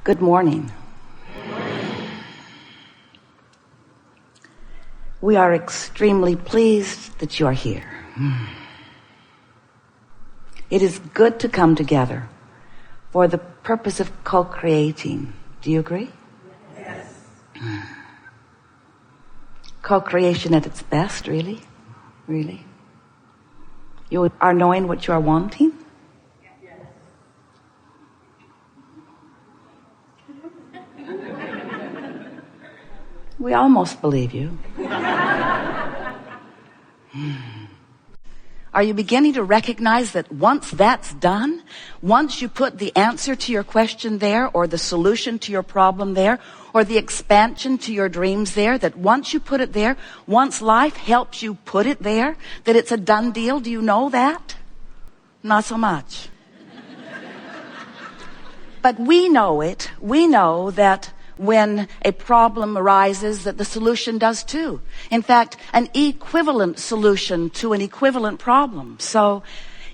Good morning. We are extremely pleased that you are here. It is good to come together for the purpose of co-creating. Do you agree? Yes. Co-creation at its best, really? Really? You are knowing what you are wanting? Yes. We almost believe you. Are you beginning to recognize that once that's done, once you put the answer to your question there, or the solution to your problem there, or the expansion to your dreams there, that once you put it there, once life helps you put it there, that it's a done deal? Do you know that? Not so much. But we know it. We know that when a problem arises, that the solution does too. In fact, an equivalent solution to an equivalent problem. So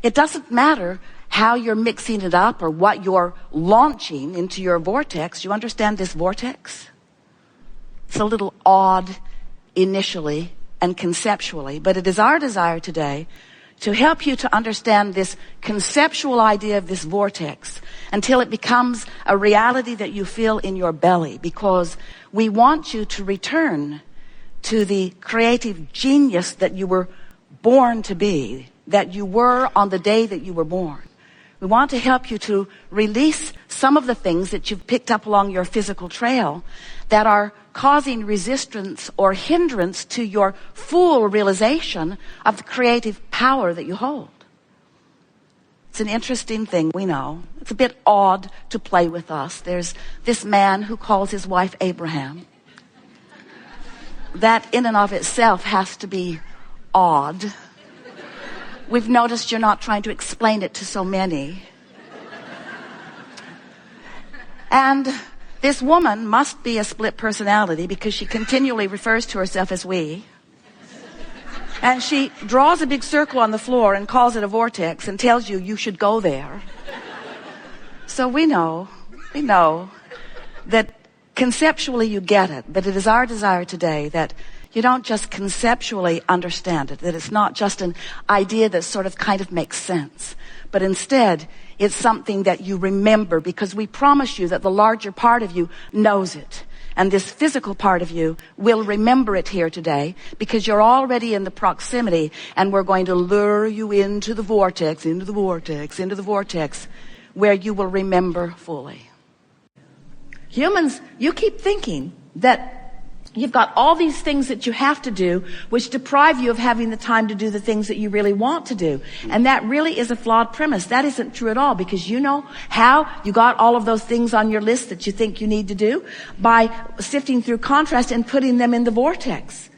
it doesn't matter how you're mixing it up or what you're launching into your vortex. You understand this vortex? It's a little odd initially and conceptually, but it is our desire today to help you to understand this conceptual idea of this vortex until it becomes a reality that you feel in your belly, because we want you to return to the creative genius that you were born to be, that you were on the day that you were born. We want to help you to release some of the things that you've picked up along your physical trail that are causing resistance or hindrance to your full realization of the creative power that you hold. It's an interesting thing, we know. It's a bit odd to play with us. There's this man who calls his wife Abraham. That in and of itself has to be odd. We've noticed you're not trying to explain it to so many. And this woman must be a split personality, because she continually refers to herself as we. And she draws a big circle on the floor and calls it a vortex and tells you you should go there. So we know that conceptually you get it, but it is our desire today that you don't just conceptually understand it, that it's not just an idea that sort of kind of makes sense, but instead it's something that you remember, because we promise you that the larger part of you knows it. And this physical part of you will remember it here today, because you're already in the proximity, and we're going to lure you into the vortex, where you will remember fully. Humans, you keep thinking that you've got all these things that you have to do, which deprive you of having the time to do the things that you really want to do. And that really is a flawed premise. That isn't true at all, because you know how you got all of those things on your list that you think you need to do? By sifting through contrast and putting them in the vortex.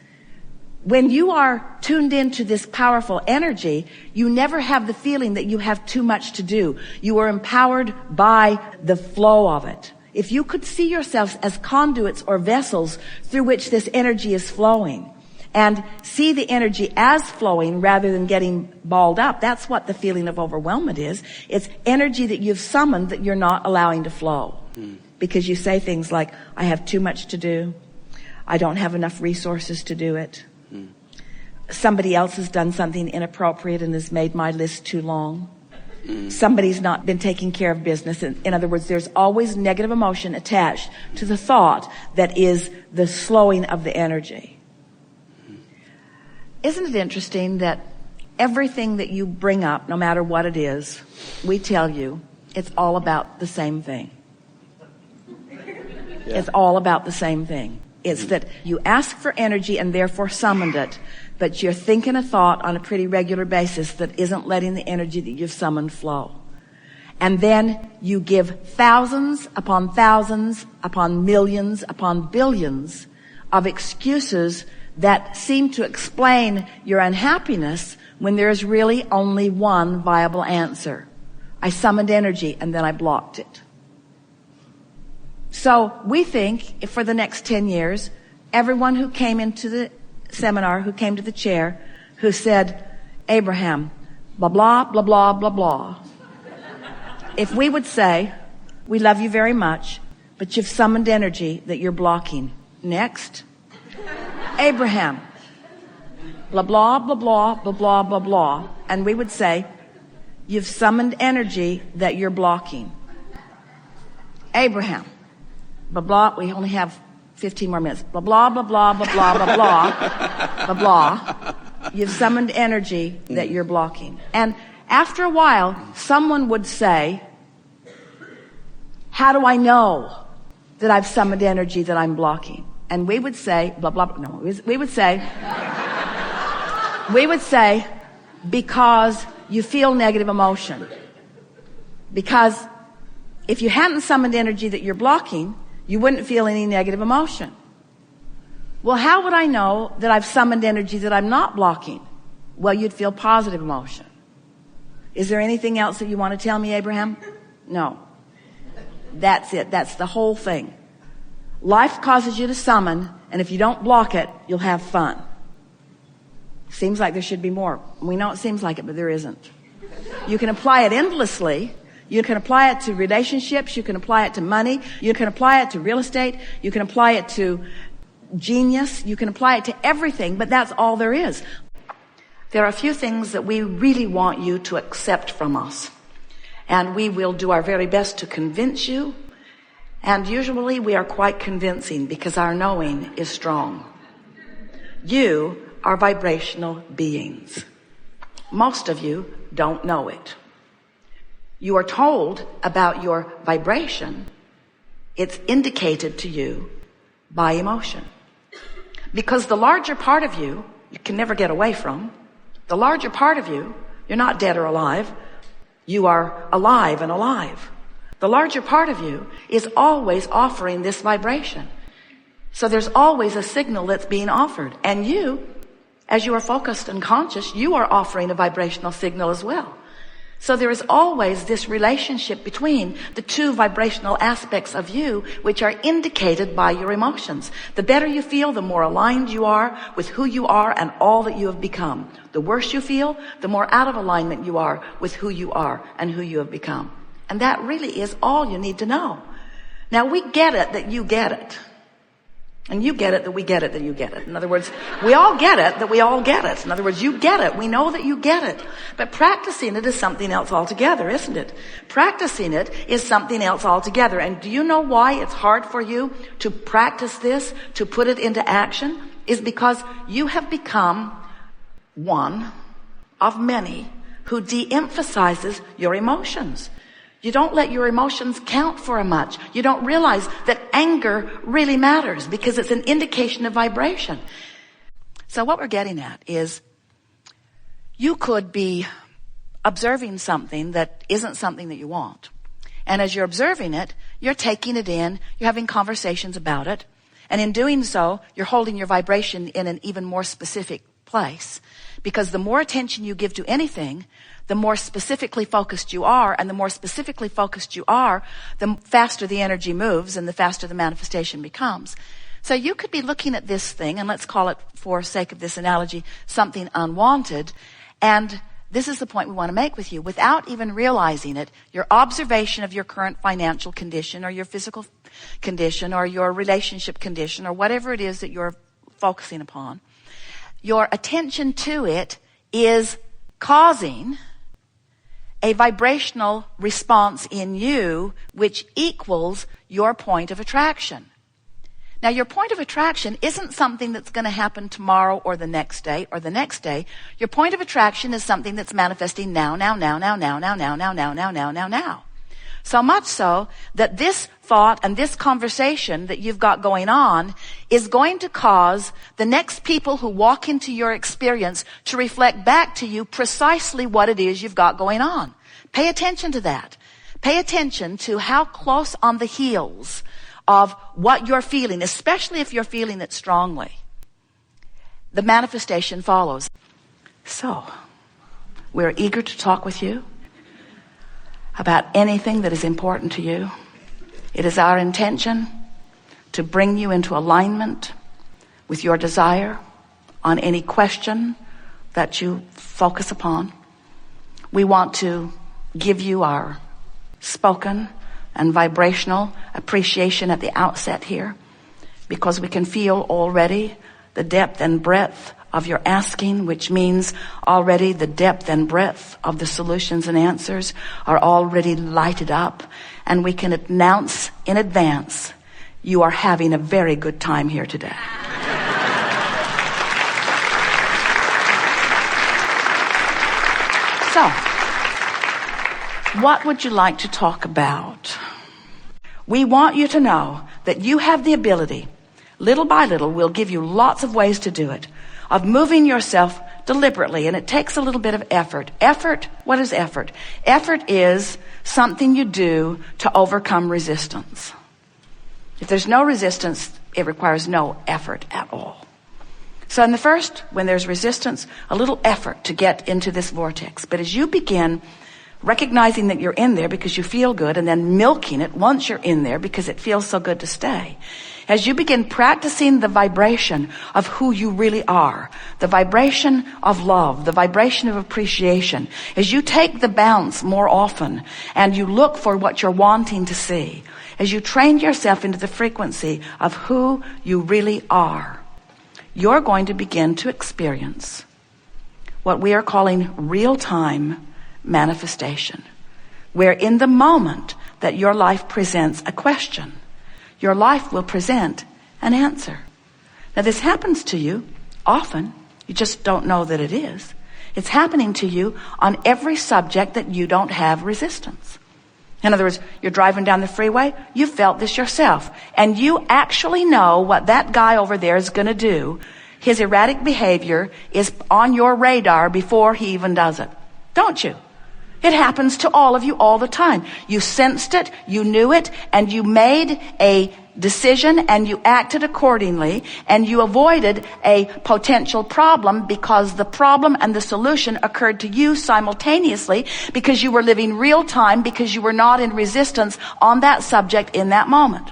When you are tuned into this powerful energy, you never have the feeling that you have too much to do. You are empowered by the flow of it. If you could see yourselves as conduits or vessels through which this energy is flowing, and see the energy as flowing rather than getting balled up, that's what the feeling of overwhelmment is. It's energy that you've summoned that you're not allowing to flow. Because you say things like, I have too much to do. I don't have enough resources to do it. Somebody else has done something inappropriate and has made my list too long. Somebody's not been taking care of business. In other words, there's always negative emotion attached to the thought that is the slowing of the energy. Isn't it interesting that everything that you bring up, no matter what it is, we tell you it's all about the same thing. Yeah. It's all about the same thing. It's that you ask for energy and therefore summoned it, but you're thinking a thought on a pretty regular basis that isn't letting the energy that you've summoned flow. And then you give thousands upon millions upon billions of excuses that seem to explain your unhappiness when there is really only one viable answer. I summoned energy and then I blocked it. So we think if for the next 10 years, everyone who came into the seminar, who came to the chair, who said, Abraham, blah, blah, blah, blah, blah, blah, if we would say, we love you very much, but you've summoned energy that you're blocking. Next. Abraham. Blah, blah, blah, blah, blah, blah, blah, blah. And we would say, you've summoned energy that you're blocking. Abraham. Blah, blah. We only have 15 more minutes. Blah, blah, blah, blah, blah, blah, blah, blah, blah, blah. You've summoned energy that you're blocking. And after a while, someone would say, how do I know that I've summoned energy that I'm blocking? And we would say, blah, blah, blah. No, we would say, because you feel negative emotion. Because if you hadn't summoned energy that you're blocking, you wouldn't feel any negative emotion. Well, how would I know that I've summoned energy that I'm not blocking? Well, you'd feel positive emotion. Is there anything else that you want to tell me, Abraham? No. That's it. That's the whole thing. Life causes you to summon, and if you don't block it, you'll have fun. Seems like there should be more. We know it seems like it, but there isn't. You can apply it endlessly. You can apply it to relationships. You can apply it to money. You can apply it to real estate. You can apply it to genius. You can apply it to everything, but that's all there is. There are a few things that we really want you to accept from us. And we will do our very best to convince you. And usually we are quite convincing because our knowing is strong. You are vibrational beings. Most of you don't know it. You are told about your vibration. It's indicated to you by emotion. Because the larger part of you, you can never get away from. The larger part of you, you're not dead or alive. You are alive and alive. The larger part of you is always offering this vibration. So there's always a signal that's being offered. And you, as you are focused and conscious, you are offering a vibrational signal as well. So there is always this relationship between the two vibrational aspects of you, which are indicated by your emotions. The better you feel, the more aligned you are with who you are and all that you have become. The worse you feel, the more out of alignment you are with who you are and who you have become. And that really is all you need to know. Now, we get it that you get it. And you get it that we get it that you get it. In other words, we all get it that we all get it. In other words, you get it. We know that you get it. But practicing it is something else altogether, isn't it? Practicing it is something else altogether. And do you know why it's hard for you to practice this, to put it into action? Is because you have become one of many who de-emphasizes your emotions. You don't let your emotions count for much. You don't realize that anger really matters because it's an indication of vibration. So what we're getting at is you could be observing something that isn't something that you want. And as you're observing it, you're taking it in, you're having conversations about it. And in doing so, you're holding your vibration in an even more specific place. Because the more attention you give to anything, the more specifically focused you are, and the more specifically focused you are, the faster the energy moves and the faster the manifestation becomes. So you could be looking at this thing, and let's call it, for sake of this analogy, something unwanted, and this is the point we want to make with you. Without even realizing it, your observation of your current financial condition or your physical condition or your relationship condition or whatever it is that you're focusing upon, your attention to it is causing a vibrational response in you which equals your point of attraction. Now, your point of attraction isn't something that's going to happen tomorrow or the next day or the next day. Your point of attraction is something that's manifesting now. So much so that this thought and this conversation that you've got going on is going to cause the next people who walk into your experience to reflect back to you precisely what it is you've got going on. Pay attention to that. Pay attention to how close on the heels of what you're feeling, especially if you're feeling it strongly, the manifestation follows. So, we're eager to talk with you about anything that is important to you. It is our intention to bring you into alignment with your desire on any question that you focus upon. We want to give you our spoken and vibrational appreciation at the outset here, because we can feel already the depth and breadth of your asking, which means already the depth and breadth of the solutions and answers are already lighted up, and we can announce in advance, you are having a very good time here today. So, what would you like to talk about? We want you to know that you have the ability, little by little, we'll give you lots of ways to do it, of moving yourself deliberately, and it takes a little bit of effort. Effort, what is effort? Effort is something you do to overcome resistance. If there's no resistance, it requires no effort at all. So in the first, when there's resistance, a little effort to get into this vortex. But as you begin recognizing that you're in there because you feel good, and then milking it once you're in there because it feels so good to stay. As you begin practicing the vibration of who you really are, the vibration of love, the vibration of appreciation, as you take the bounce more often and you look for what you're wanting to see, as you train yourself into the frequency of who you really are, you're going to begin to experience what we are calling real-time manifestation, where in the moment that your life presents a question, your life will present an answer. Now this happens to you often, you just don't know that it is. It's happening to you on every subject that you don't have resistance. In other words, you're driving down the freeway, you felt this yourself, and you actually know what that guy over there is going to do. His erratic behavior is on your radar before he even does it. Don't you? It happens to all of you all the time. You sensed it, you knew it, and you made a decision and you acted accordingly, and you avoided a potential problem because the problem and the solution occurred to you simultaneously, because you were living real time, because you were not in resistance on that subject in that moment.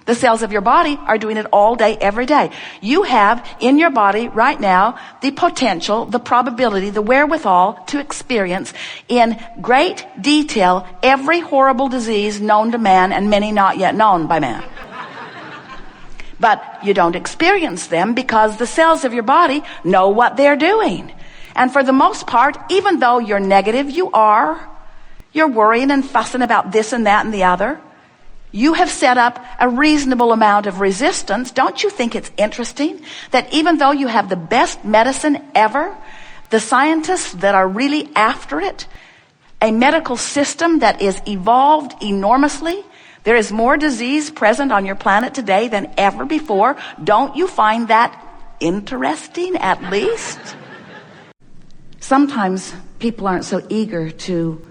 The cells of your body are doing it all day, every day. You have in your body right now the potential, the probability, the wherewithal to experience in great detail every horrible disease known to man and many not yet known by man. But you don't experience them because the cells of your body know what they're doing. And for the most part, even though you're negative, you're worrying and fussing about this and that and the other. You have set up a reasonable amount of resistance. Don't you think it's interesting that even though you have the best medicine ever, the scientists that are really after it, a medical system that is evolved enormously, there is more disease present on your planet today than ever before. Don't you find that interesting, at least? Sometimes people aren't so eager to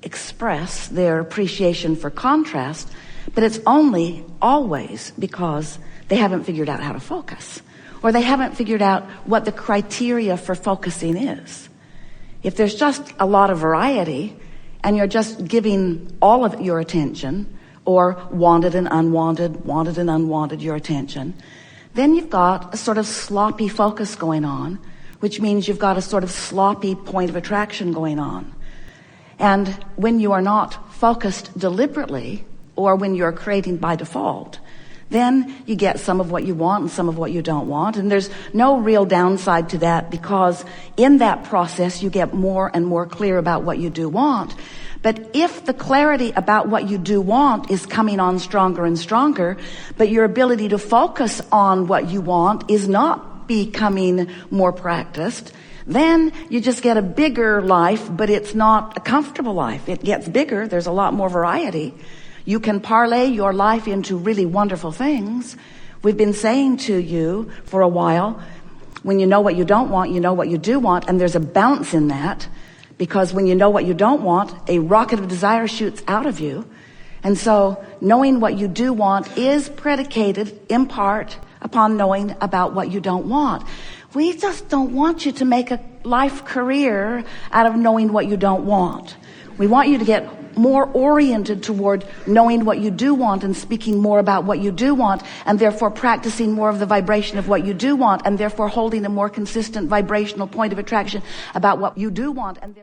express their appreciation for contrast, but it's only always because they haven't figured out how to focus, or they haven't figured out what the criteria for focusing is. If there's just a lot of variety and you're just giving all of your attention, or wanted and unwanted your attention, then you've got a sort of sloppy focus going on, which means you've got a sort of sloppy point of attraction going on. And when you are not focused deliberately, or when you're creating by default, then you get some of what you want and some of what you don't want. And there's no real downside to that, because in that process you get more and more clear about what you do want. But if the clarity about what you do want is coming on stronger and stronger, but your ability to focus on what you want is not becoming more practiced, then you just get a bigger life, but it's not a comfortable life. It gets bigger. There's a lot more variety. You can parlay your life into really wonderful things. We've been saying to you for a while, when you know what you don't want, you know what you do want, and there's a bounce in that, because when you know what you don't want, a rocket of desire shoots out of you. And so knowing what you do want is predicated in part upon knowing about what you don't want. We just don't want you to make a life career out of knowing what you don't want. We want you to get more oriented toward knowing what you do want and speaking more about what you do want, and therefore practicing more of the vibration of what you do want, and therefore holding a more consistent vibrational point of attraction about what you do want. And